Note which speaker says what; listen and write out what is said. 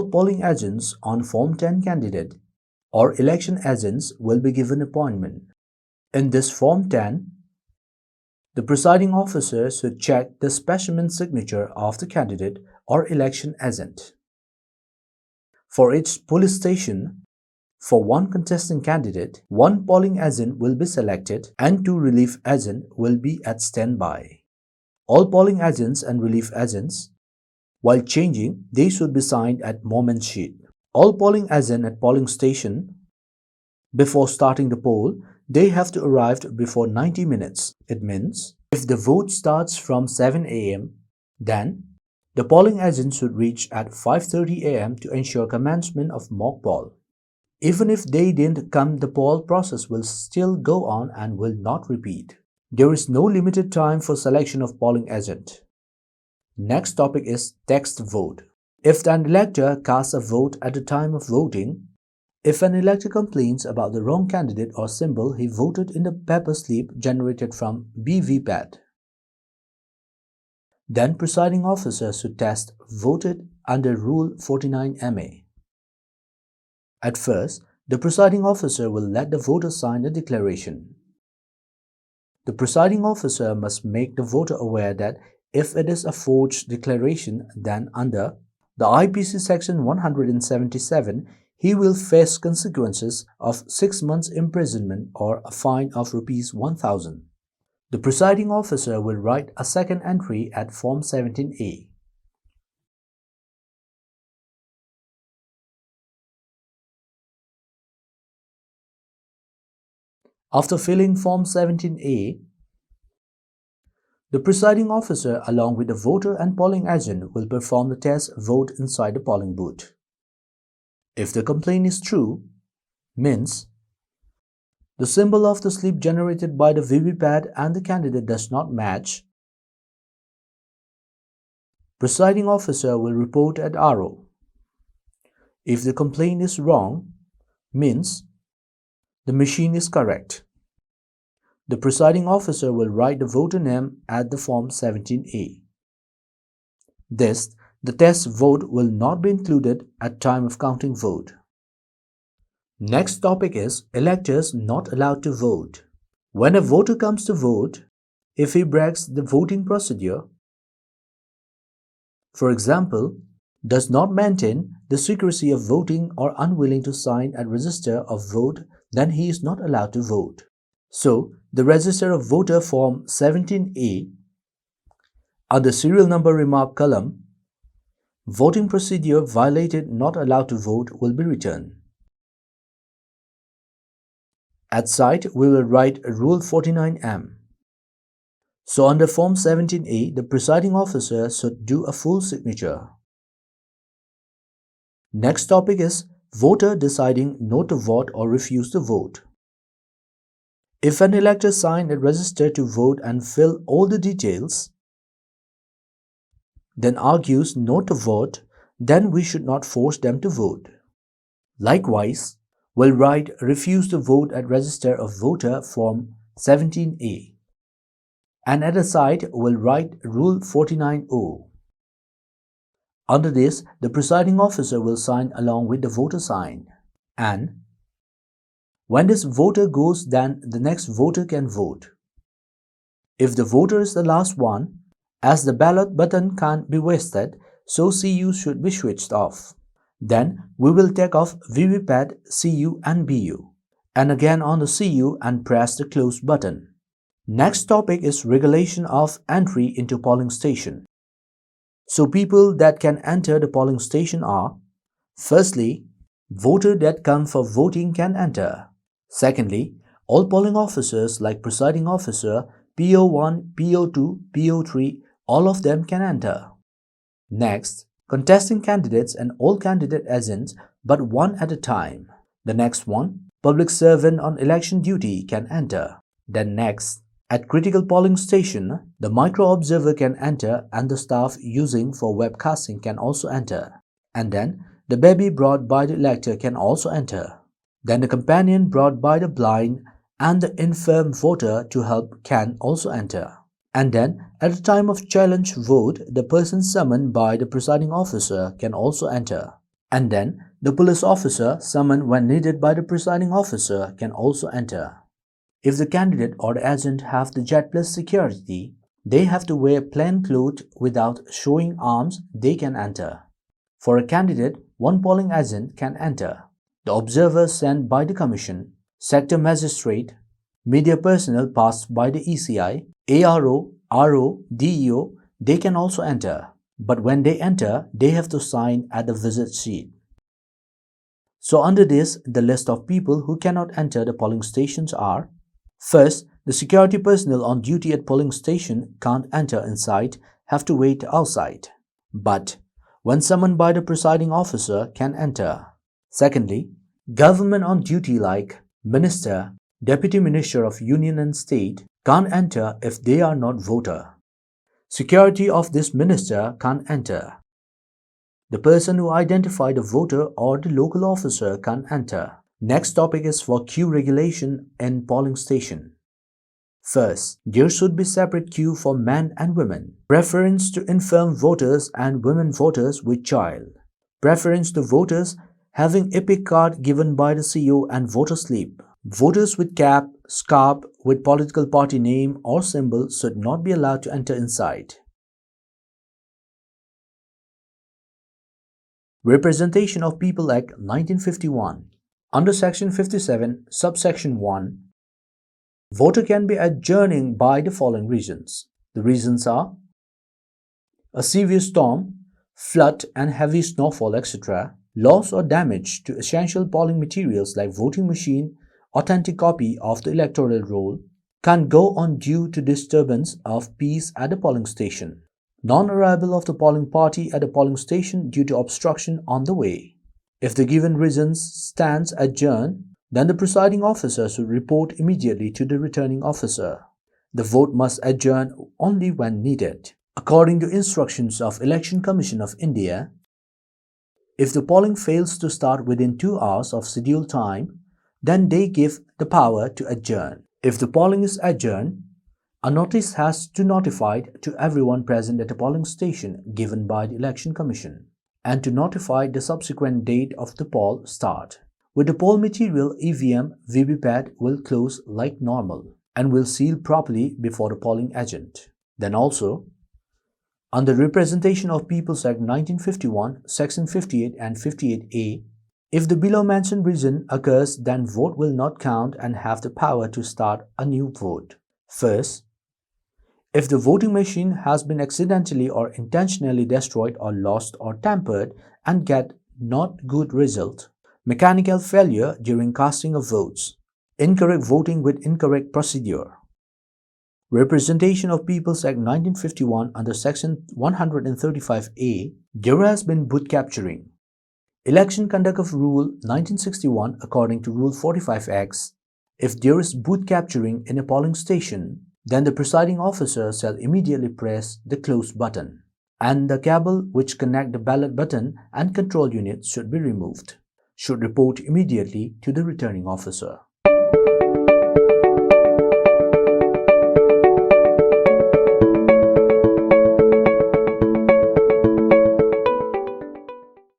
Speaker 1: all polling agents on Form 10 candidate or election agents will be given appointment. In this Form 10, the presiding officer should check the specimen signature of the candidate or election agent. For each police station, for one contesting candidate, one polling agent will be selected and two relief agents will be at standby. All polling agents and relief agents, while changing, they should be signed at moment sheet. All polling agents at polling station, before starting the poll, they have to arrive before 90 minutes. It means, if the vote starts from 7 a.m., then the polling agent should reach at 5:30 a.m. to ensure commencement of mock poll. Even if they didn't come, the poll process will still go on and will not repeat. There is no limited time for selection of polling agent. Next topic is text vote. If an elector casts a vote at the time of voting, if an elector complains about the wrong candidate or symbol he voted in the paper slip generated from BVPAT, then presiding officer should test voted under Rule 49MA. At first, the presiding officer will let the voter sign the declaration. The presiding officer must make the voter aware that if it is a forged declaration, then under the IPC Section 177, he will face consequences of 6 months imprisonment or a fine of Rs1,000. The presiding officer will write a second entry at Form 17A. After filling Form 17A, the presiding officer along with the voter and polling agent will perform the test vote inside the polling booth. If the complaint is true, means the symbol of the slip generated by the VVPAT and the candidate does not match, presiding officer will report at RO. If the complaint is wrong, means the machine is correct. The presiding officer will write the voter name at the Form 17A. The test vote will not be included at time of counting vote. Next topic is electors not allowed to vote. When a voter comes to vote, if he breaks the voting procedure, for example, does not maintain the secrecy of voting or unwilling to sign a register of vote, then he is not allowed to vote. So, the Register of Voter Form 17A, under serial number remark column, voting procedure violated not allowed to vote will be written. At side, we will write Rule 49M. So under Form 17A, the presiding officer should do a full signature. Next topic is voter deciding not to vote or refuse to vote. If an elector signs a register to vote and fill all the details, then argues not to vote, then we should not force them to vote. Likewise, we'll write refuse to vote at Register of Voter Form 17A. And at the side, we'll write Rule 49O. Under this, the presiding officer will sign along with the voter sign. And when this voter goes, then the next voter can vote. If the voter is the last one, as the ballot button can't be wasted, so CU should be switched off. Then we will take off VVPAT, CU and BU, and again on the CU and press the close button. Next topic is regulation of entry into polling station. So people that can enter the polling station are: firstly, voters that come for voting can enter. Secondly, all polling officers like presiding officer, PO1, PO2, PO3, all of them can enter. Next, contesting candidates and all candidate agents, but one at a time. The next one, public servant on election duty can enter. Then next, at critical polling station, the micro-observer can enter and the staff using for webcasting can also enter. And then, the baby brought by the elector can also enter. Then the companion brought by the blind and the infirm voter to help can also enter. And then, at the time of challenge vote, the person summoned by the presiding officer can also enter. And then the police officer, summoned when needed by the presiding officer, can also enter. If the candidate or the agent have the Jet Plus security, they have to wear plain clothes without showing arms, they can enter. For a candidate, one polling agent can enter. The observers sent by the Commission, sector magistrate, media personnel passed by the ECI, ARO, RO, DEO, they can also enter. But when they enter, they have to sign at the visit sheet. So under this, the list of people who cannot enter the polling stations are: first, the security personnel on duty at polling station can't enter inside, have to wait outside. But when summoned by the presiding officer, can enter. Secondly, government on duty like minister, deputy minister of union and state can't enter if they are not voter. Security of this minister can't enter. The person who identified a voter or the local officer can't enter. Next topic is for queue regulation in polling station. First, there should be separate queue for men and women. Preference to infirm voters and women voters with child. Preference to voters having epic card given by the CO and voter slip. Voters with cap, scarf with political party name or symbol should not be allowed to enter inside. Representation of People Act 1951. Under Section 57, Subsection 1, voter can be adjourning by the following reasons. The reasons are: a severe storm, flood and heavy snowfall, etc., loss or damage to essential polling materials like voting machine, authentic copy of the electoral roll, can go on due to disturbance of peace at the polling station. Non-arrival of the polling party at the polling station due to obstruction on the way. If the given reasons stands adjourned, then the presiding officer should report immediately to the returning officer. The vote must adjourn only when needed. According to instructions of Election Commission of India, if the polling fails to start within 2 hours of scheduled time, then they give the power to adjourn. If the polling is adjourned, a notice has to be notified to everyone present at the polling station given by the Election Commission, and to notify the subsequent date of the poll start. With the poll material, EVM VVPAT will close like normal and will seal properly before the polling agent. Then also, under Representation of Peoples Act 1951, Section 58 and 58A, if the below mentioned reason occurs, then vote will not count and have the power to start a new vote. First, if the voting machine has been accidentally or intentionally destroyed or lost or tampered and get not good result, mechanical failure during casting of votes, incorrect voting with incorrect procedure. Representation of Peoples Act 1951 under Section 135A, there has been boot capturing. Election Conduct of Rule 1961 according to Rule 45X, if there is boot capturing in a polling station, then the presiding officer shall immediately press the close button, and the cable which connect the ballot button and control unit should be removed. Should report immediately to the returning officer.